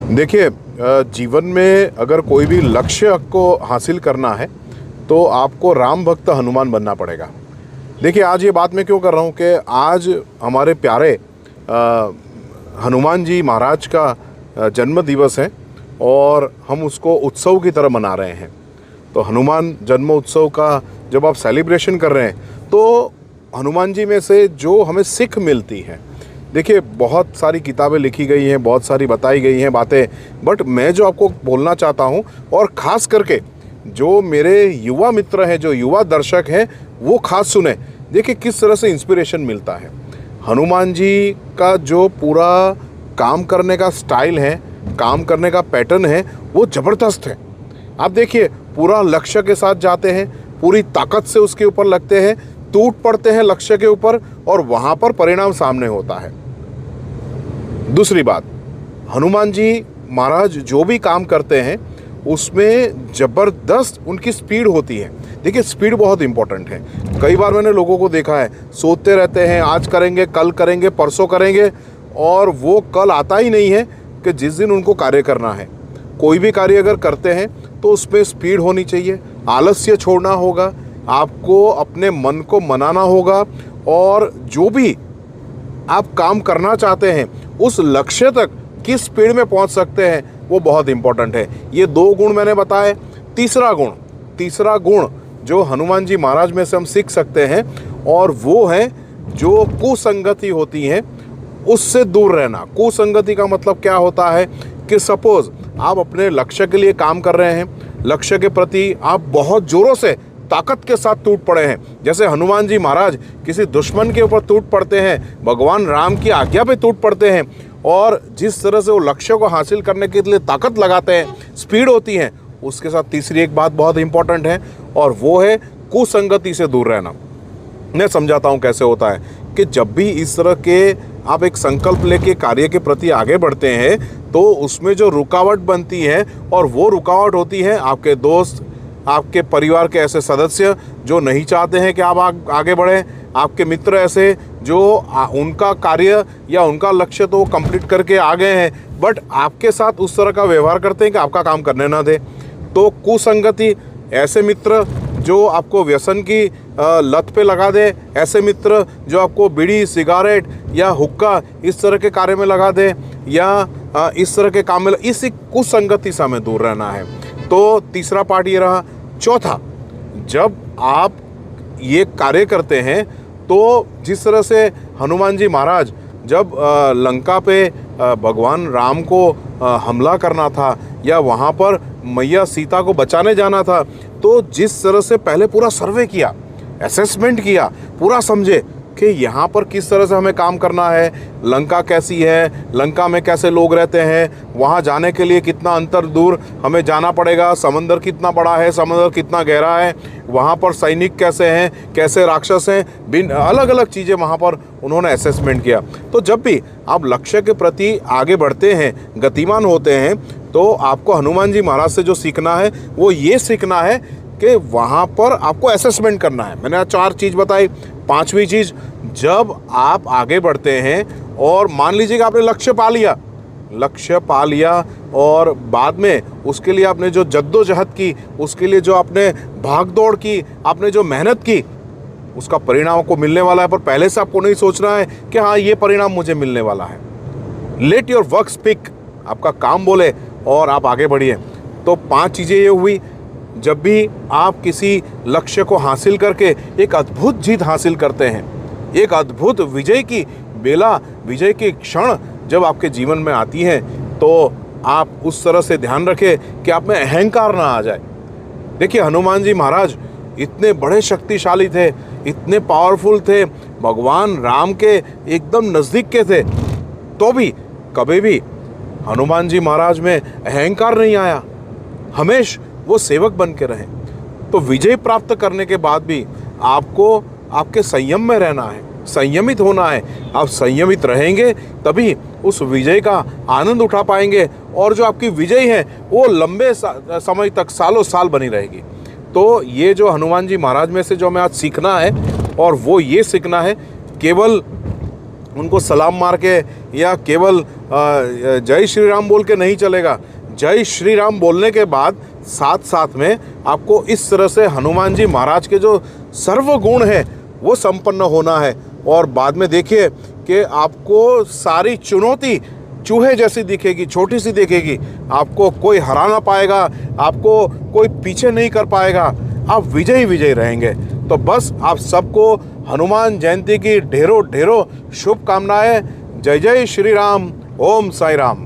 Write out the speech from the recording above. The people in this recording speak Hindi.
देखिए, जीवन में अगर कोई भी लक्ष्य को हासिल करना है तो आपको राम भक्त हनुमान बनना पड़ेगा। देखिए, आज ये बात मैं क्यों कर रहा हूँ कि आज हमारे प्यारे हनुमान जी महाराज का जन्म दिवस है और हम उसको उत्सव की तरह मना रहे हैं। तो हनुमान जन्म उत्सव का जब आप सेलिब्रेशन कर रहे हैं तो हनुमान जी में से जो हमें सीख मिलती है, देखिए बहुत सारी किताबें लिखी गई हैं, बहुत सारी बताई गई हैं बातें, बट मैं जो आपको बोलना चाहता हूँ और ख़ास करके जो मेरे युवा मित्र हैं, जो युवा दर्शक हैं, वो खास सुने। देखिए किस तरह से इंस्पिरेशन मिलता है। हनुमान जी का जो पूरा काम करने का स्टाइल है, काम करने का पैटर्न है, वो ज़बरदस्त है। आप देखिए, पूरा लक्ष्य के साथ जाते हैं, पूरी ताकत से उसके ऊपर लगते हैं, टूट पड़ते हैं लक्ष्य के ऊपर और वहाँ पर परिणाम सामने होता है। दूसरी बात, हनुमान जी महाराज जो भी काम करते हैं उसमें ज़बरदस्त उनकी स्पीड होती है। देखिए, स्पीड बहुत इंपॉर्टेंट है। कई बार मैंने लोगों को देखा है, सोचते रहते हैं आज करेंगे, कल करेंगे, परसों करेंगे, और वो कल आता ही नहीं है कि जिस दिन उनको कार्य करना है। कोई भी कार्य अगर करते हैं तो उसमें स्पीड होनी चाहिए, आलस्य छोड़ना होगा, आपको अपने मन को मनाना होगा और जो भी आप काम करना चाहते हैं उस लक्ष्य तक किस स्पीड में पहुंच सकते हैं वो बहुत इंपॉर्टेंट है। ये दो गुण मैंने बताए। तीसरा गुण जो हनुमान जी महाराज में से हम सीख सकते हैं और वो है जो कुसंगति होती है उससे दूर रहना। कुसंगति का मतलब क्या होता है कि सपोज आप अपने लक्ष्य के लिए काम कर रहे हैं, लक्ष्य के प्रति आप बहुत ज़ोरों से ताकत के साथ टूट पड़े हैं, जैसे हनुमान जी महाराज किसी दुश्मन के ऊपर टूट पड़ते हैं, भगवान राम की आज्ञा पे टूट पड़ते हैं, और जिस तरह से वो लक्ष्य को हासिल करने के लिए ताकत लगाते हैं, स्पीड होती है, उसके साथ तीसरी एक बात बहुत इंपॉर्टेंट है और वो है कुसंगति से दूर रहना। मैं समझाता हूँ कैसे होता है कि जब भी इस तरह के आप एक संकल्प लेके कार्य के प्रति आगे बढ़ते हैं तो उसमें जो रुकावट बनती है, और वो रुकावट होती है आपके दोस्त, आपके परिवार के ऐसे सदस्य जो नहीं चाहते हैं कि आप आगे बढ़ें, आपके मित्र ऐसे जो उनका कार्य या उनका लक्ष्य तो कंप्लीट करके आ गए हैं बट आपके साथ उस तरह का व्यवहार करते हैं कि आपका काम करने ना दे। तो कुसंगति, ऐसे मित्र जो आपको व्यसन की लत पे लगा दे, ऐसे मित्र जो आपको बीड़ी, सिगारेट या हुक्का इस तरह के कार्य में लगा दे या इस तरह के काम में, इसी कुसंगति से हमें दूर रहना है। तो तीसरा पार्ट ये रहा। चौथा, जब आप ये कार्य करते हैं तो जिस तरह से हनुमान जी महाराज जब लंका पे भगवान राम को हमला करना था या वहाँ पर मैया सीता को बचाने जाना था, तो जिस तरह से पहले पूरा सर्वे किया, असेसमेंट किया, पूरा समझे कि यहाँ पर किस तरह से हमें काम करना है, लंका कैसी है, लंका में कैसे लोग रहते हैं, वहाँ जाने के लिए कितना अंतर दूर हमें जाना पड़ेगा, समंदर कितना बड़ा है, समंदर कितना गहरा है, वहाँ पर सैनिक कैसे हैं, कैसे राक्षस हैं, अलग अलग चीज़ें वहाँ पर उन्होंने असेसमेंट किया। तो जब भी आप लक्ष्य के प्रति आगे बढ़ते हैं, गतिमान होते हैं, तो आपको हनुमान जी महाराज से जो सीखना है वो ये सीखना है कि वहाँ पर आपको असेसमेंट करना है। मैंने आज 4 चीज़ बताई। 5वीं चीज़, जब आप आगे बढ़ते हैं और मान लीजिए कि आपने लक्ष्य पा लिया और बाद में उसके लिए आपने जो जद्दोजहद की, उसके लिए जो आपने भाग दौड़ की, आपने जो मेहनत की, उसका परिणाम आपको मिलने वाला है, पर पहले से आपको नहीं सोचना है कि हाँ ये परिणाम मुझे मिलने वाला है। लेट योर वर्क स्पीक, आपका काम बोले और आप आगे बढ़िए। तो 5 चीज़ें ये हुई। जब भी आप किसी लक्ष्य को हासिल करके एक अद्भुत जीत हासिल करते हैं, एक अद्भुत विजय की बेला, विजय की क्षण जब आपके जीवन में आती है, तो आप उस तरह से ध्यान रखें कि आप में अहंकार ना आ जाए। देखिए, हनुमान जी महाराज इतने बड़े शक्तिशाली थे, इतने पावरफुल थे, भगवान राम के एकदम नज़दीक के थे, तो भी कभी भी हनुमान जी महाराज में अहंकार नहीं आया। हमेशा वो सेवक बन के रहे। तो विजय प्राप्त करने के बाद भी आपको आपके संयम में रहना है, संयमित होना है। आप संयमित रहेंगे तभी उस विजय का आनंद उठा पाएंगे और जो आपकी विजय है वो लंबे समय तक, सालों साल बनी रहेगी। तो ये जो हनुमान जी महाराज में से जो हमें आज सीखना है, और वो ये सीखना है, केवल उनको सलाम मार के या केवल जय श्री राम बोल के नहीं चलेगा। जय श्री राम बोलने के बाद साथ साथ में आपको इस तरह से हनुमान जी महाराज के जो सर्वगुण है वो संपन्न होना है। और बाद में देखिए कि आपको सारी चुनौती चूहे जैसी दिखेगी, छोटी सी दिखेगी, आपको कोई हरा ना पाएगा, आपको कोई पीछे नहीं कर पाएगा, आप विजयी विजयी रहेंगे। तो बस आप सबको हनुमान जयंती की ढेरों ढेरों शुभकामनाएं। जय जय श्री राम। ओम साई राम।